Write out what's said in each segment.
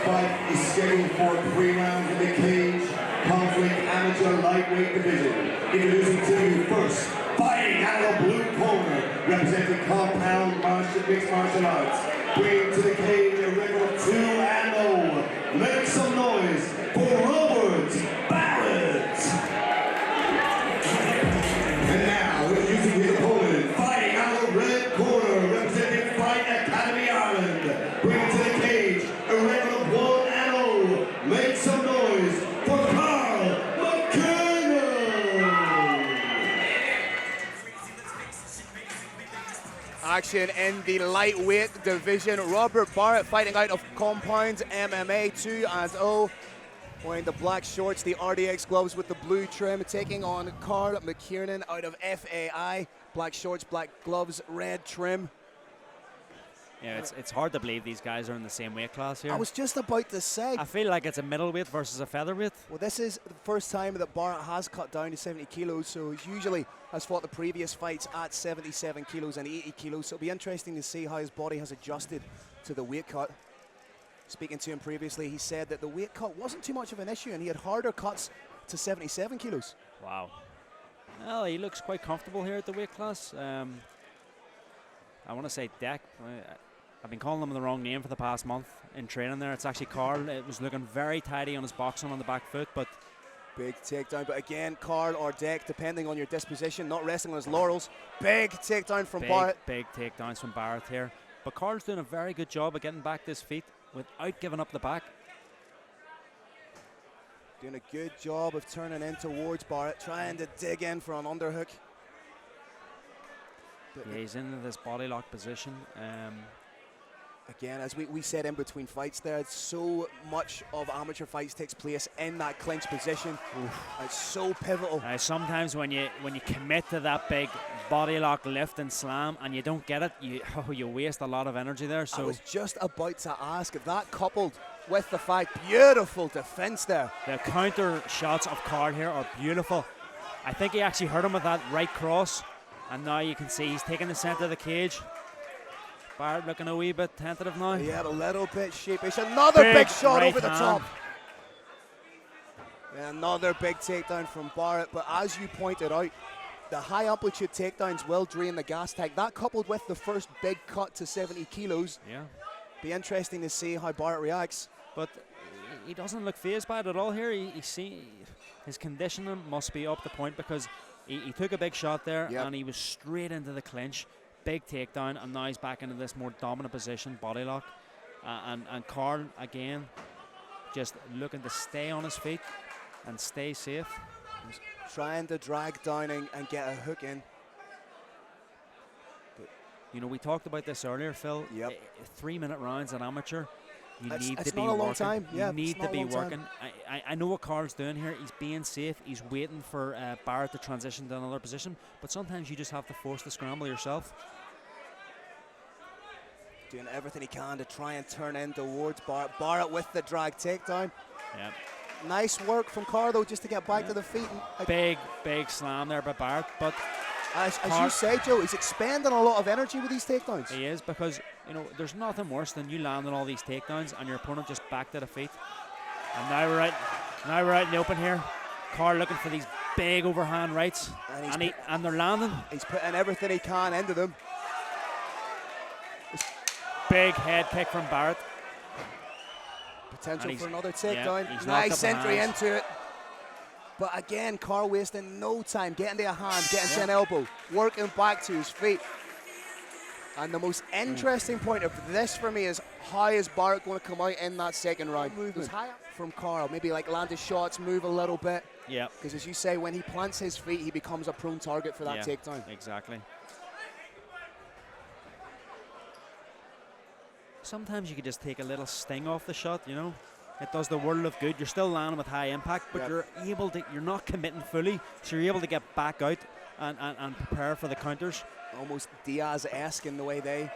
fight is scheduled for 3 rounds in the cage, conflict amateur lightweight division. Introducing to you first, fighting out of the blue corner, representing compound mixed martial arts. Bringing to the cage a record of 2-0. Make some noise for Barrett. And now, introducing his opponent, fighting out of the red corner, representing Fight Academy Ireland. Bringing to the cage a record of 1-0. Make some noise for McKernan. Action in the lightweight division. Robert Barrett fighting out of Compound MMA 2-0. Wearing the black shorts, the RDX gloves with the blue trim, taking on Carl McKernan out of FAI. Black shorts, black gloves, red trim. Yeah, it's hard to believe these guys are in the same weight class here. I was just about to say. I feel like it's a middleweight versus a featherweight. Well, this is the first time that Barrett has cut down to 70 kilos, so he usually has fought the previous fights at 77 kilos and 80 kilos, so it'll be interesting to see how his body has adjusted to the weight cut. Speaking to him previously, he said that the weight cut wasn't too much of an issue and he had harder cuts to 77 kilos. Wow. Well, he looks quite comfortable here at the weight class. I want to say Deck. I've been calling him the wrong name for the past month in training there. It's actually Carl. It was looking very tidy on his boxing on the back foot, but big takedown, but again, Carl or Deck, depending on your disposition, not resting on his laurels. Big takedown from Barrett. Big takedowns from Barrett here. But Carl's doing a very good job of getting back to his feet without giving up the back. Doing a good job of turning in towards Barrett, trying to dig in for an underhook. But yeah, he's in this body lock position. Again, as we said in between fights there, so much of amateur fights takes place in that clinch position. It's so pivotal. Sometimes when you commit to that big body lock lift and slam and you don't get it, you waste a lot of energy there. So I was just about to ask, if that coupled with the fact, beautiful defense there. The counter shots of Carl here are beautiful. I think he actually hurt him with that right cross, and now you can see he's taking the center of the cage. Barrett looking a wee bit tentative now. Yeah, a little bit sheepish. Another big shot over the top. Yeah, another big takedown from Barrett. But as you pointed out, the high amplitude takedowns will drain the gas tank. That coupled with the first big cut to 70 kilos. Yeah. Be interesting to see how Barrett reacts. But he doesn't look fazed by it at all here. His conditioning must be up to point, because he took a big shot there and he was straight into the clinch. Big takedown, and now he's back into this more dominant position, body lock. And Carl, again, just looking to stay on his feet and stay safe. He's trying to drag down and get a hook in. But, you know, we talked about this earlier, Phil. Yep. 3-minute rounds at amateur. You need it's to be not a long working. time. Yeah, you need to be working. I know what Carl's doing here. He's being safe. He's waiting for Barrett to transition to another position. But sometimes you just have to force the scramble yourself. Doing everything he can to try and turn in towards Barrett. Barrett with the drag takedown. Yeah. Nice work from Carl, though, just to get back to the feet. Big slam there by Barrett. But as you say, Joe, he's expending a lot of energy with these takedowns. He is, because you know there's nothing worse than you landing all these takedowns and your opponent just back to the feet. And now we're out in the open here. Carl looking for these big overhand rights, and they're landing. He's putting everything he can into them. Big head kick from Barrett. Potential for another takedown. Yeah, nice entry into it. But again, Carl wasting no time getting to a hand, getting to an elbow, working back to his feet. And the most interesting point of this for me is, how is Barrett going to come out in that second round? Movement from Carl, maybe like land his shots, move a little bit. Yeah. Because as you say, when he plants his feet, he becomes a prone target for that takedown. Exactly. Sometimes you could just take a little sting off the shot, you know. It does the world of good. You're still landing with high impact, but you're not committing fully, so you're able to get back out and prepare for the counters. Almost Diaz-esque in the way they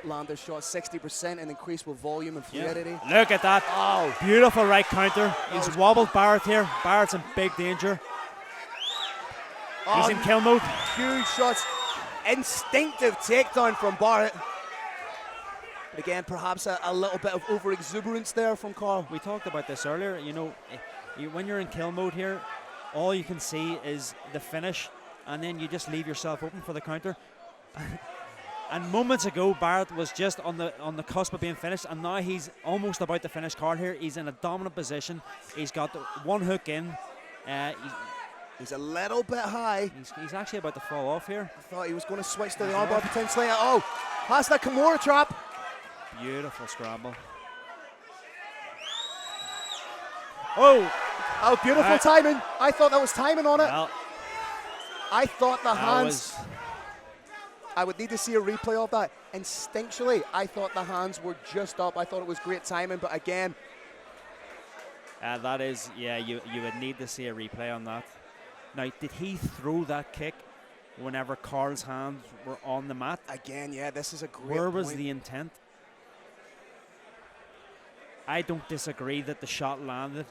land their shots. 60% and increase with volume and fluidity. Yeah. Look at that. Oh, beautiful right counter. He's wobbled Barrett here. Barrett's in big danger. He's in kill mode. Huge shots. Instinctive takedown from Barrett. Again, perhaps a little bit of over-exuberance there from Carl. We talked about this earlier. You know, when you're in kill mode here, all you can see is the finish, and then you just leave yourself open for the counter. And moments ago, Barrett was just on the cusp of being finished, and now he's almost about to finish Carl here. He's in a dominant position. He's got one hook in. He's a little bit high. He's actually about to fall off here. I thought he was going to switch to the armbar potentially. Oh, has the Kimura trap. Beautiful scramble. Oh, beautiful timing. I thought that was timing on it. Well, I thought the hands. I would need to see a replay of that. Instinctually, I thought the hands were just up. I thought it was great timing, but again. That is, yeah, you would need to see a replay on that. Now, did he throw that kick whenever Carl's hands were on the mat? Again, yeah, this is a great Where was point. the intent? I don't disagree that the shot landed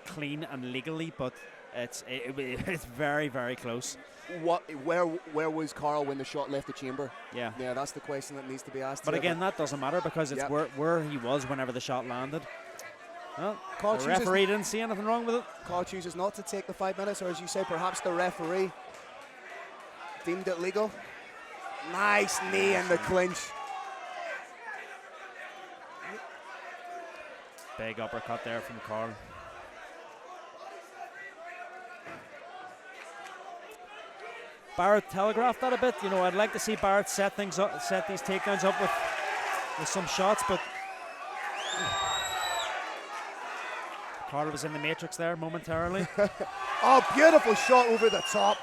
clean and legally, but it's very, very close. Where was Carl when the shot left the chamber? Yeah. Yeah, that's the question that needs to be asked. But again, that doesn't matter because it's where he was whenever the shot landed. Well, the referee didn't see anything wrong with it. Carl chooses not to take the 5 minutes, or as you say, perhaps the referee deemed it legal. Nice knee in the clinch. Big uppercut there from Carl. Barrett telegraphed that a bit. You know, I'd like to see Barrett set these takedowns up with some shots, but Carl was in the matrix there momentarily. Oh, beautiful shot over the top.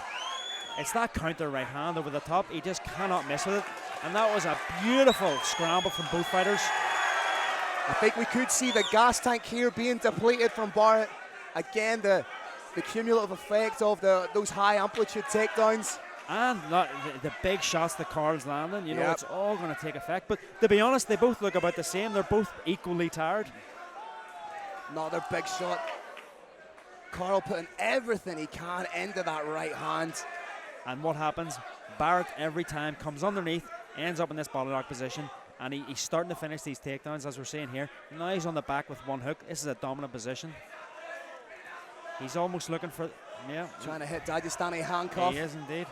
It's that counter right hand over the top. He just cannot miss with it. And that was a beautiful scramble from both fighters. I think we could see the gas tank here being depleted from Barrett. Again, the cumulative effect of those high amplitude takedowns. And the big shots that Carl's landing, you know, it's all going to take effect. But to be honest, they both look about the same. They're both equally tired. Another big shot. Carl putting everything he can into that right hand. And what happens? Barrett every time comes underneath, ends up in this body lock position, and he's starting to finish these takedowns, as we're seeing here. Now he's on the back with one hook. This is a dominant position. He's almost looking for, trying to hit Dagestani handcuff. He is indeed.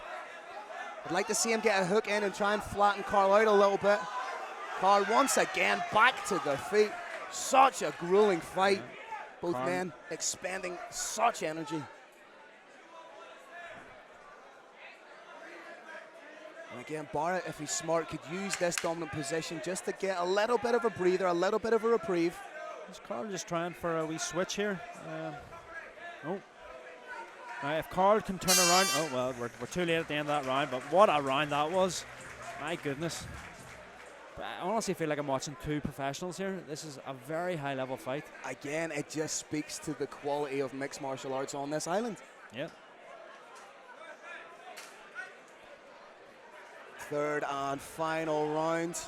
I'd like to see him get a hook in and try and flatten Carl out a little bit. Carl once again back to the feet. Such a grueling fight. Both men expending such energy. And again, Barrett, if he's smart, could use this dominant position just to get a little bit of a breather, a little bit of a reprieve. Is Carl just trying for a wee switch here? No. Now, if Carl can turn around, oh well, we're too late at the end of that round. But what a round that was! My goodness. I honestly feel like I'm watching two professionals here. This is a very high-level fight. Again, it just speaks to the quality of mixed martial arts on this island. Yeah. Third and final round.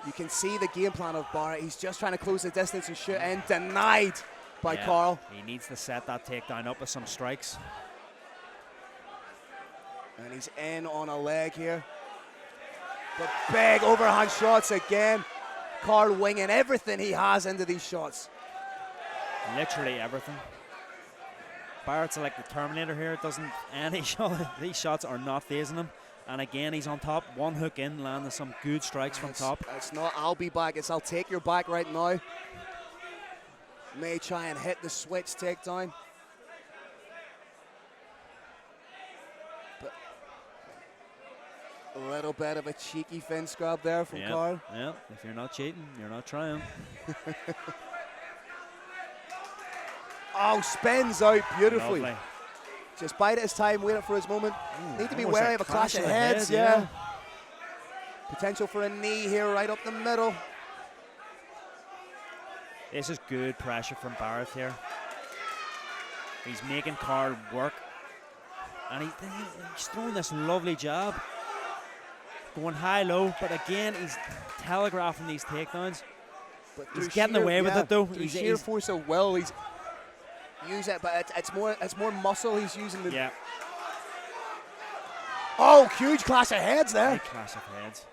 You can see the game plan of Barrett. He's just trying to close the distance and shoot in. Denied by Carl. He needs to set that takedown up with some strikes. And he's in on a leg here. But big overhand shots again. Carl winging everything he has into these shots. Literally everything. Barrett's like the Terminator here. It doesn't any shot. These shots are not phasing him. And again, he's on top. One hook in, landing some good strikes from top. It's not I'll be back. It's I'll take your back right now. May try and hit the switch takedown. A little bit of a cheeky fin scrub there from Carl. Yeah, if you're not cheating, you're not trying. Oh, spins out beautifully. Lovely. Just bided his time, waiting for his moment. Need to be wary of a clash of heads. Potential for a knee here right up the middle. This is good pressure from Barrett here. He's making Carl work. And he's throwing this lovely jab. Going high-low, but again, he's telegraphing these takedowns. But he's getting away with it, though. He's sheer force of will. He's use it, but it's more muscle he's using. Oh, huge clash of heads there. Big clash of heads.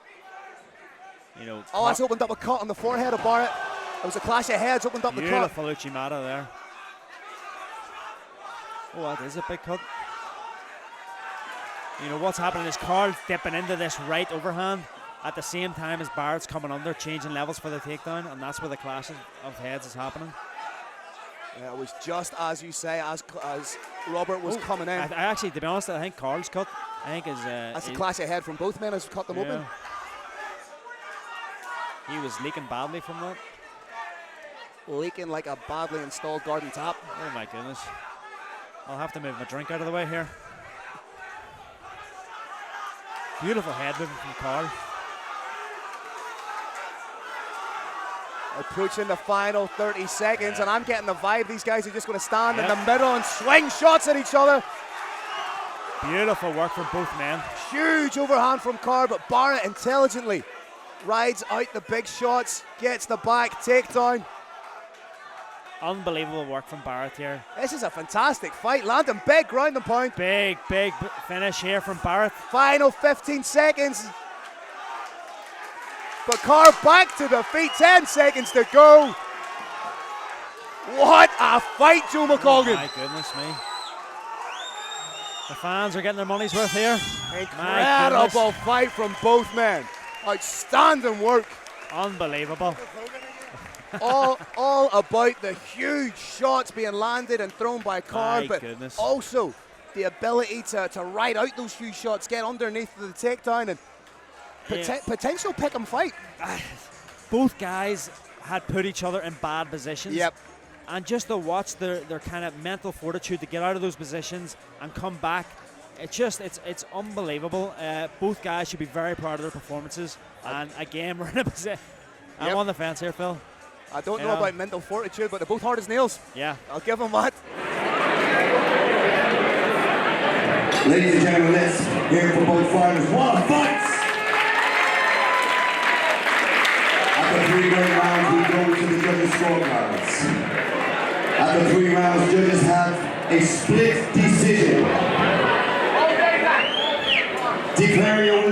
You know. Oh, that's opened up a cut on the forehead of Barrett. It was a clash of heads, opened up the cut. Beautiful Uchimata there. Oh, that is a big cut. You know what's happening is Carl dipping into this right overhand at the same time as Barrett's coming under, changing levels for the takedown, and that's where the clash of heads is happening. Yeah, it was just as you say, as Robert was coming in. I actually, to be honest, I think Carl's cut. I think is that's a clash of head from both men has cut them open. He was leaking badly from that. Leaking like a badly installed garden tap. Oh my goodness. I'll have to move my drink out of the way here. Beautiful head movement from Carl. Approaching the final 30 seconds, and I'm getting the vibe these guys are just going to stand in the middle and swing shots at each other. Beautiful work from both men. Huge overhand from Carl, but Barrett intelligently rides out the big shots, gets the back takedown. Unbelievable work from Barrett here. This is a fantastic fight, landing big ground and pound. Big finish here from Barrett. Final 15 seconds. But Carl back to the feet, 10 seconds to go. What a fight, Joe McColgan. Oh my goodness me. The fans are getting their money's worth here. Incredible fight from both men. Outstanding work. Unbelievable. all about the huge shots being landed and thrown by Carl, but also the ability to ride out those huge shots, get underneath the takedown, and potential pick 'em fight. Both guys had put each other in bad positions. Yep. And just to watch their kind of mental fortitude to get out of those positions and come back, it's unbelievable. Both guys should be very proud of their performances. And again, we're in a position. I'm on the fence here, Phil. I don't know about mental fortitude, but they're both hard as nails. Yeah. I'll give them that. Ladies and gentlemen, let's hear from both fighters. What a fight! After 3 great rounds, we go to the judges' scorecards. After 3 rounds, judges have a split decision. Declaring your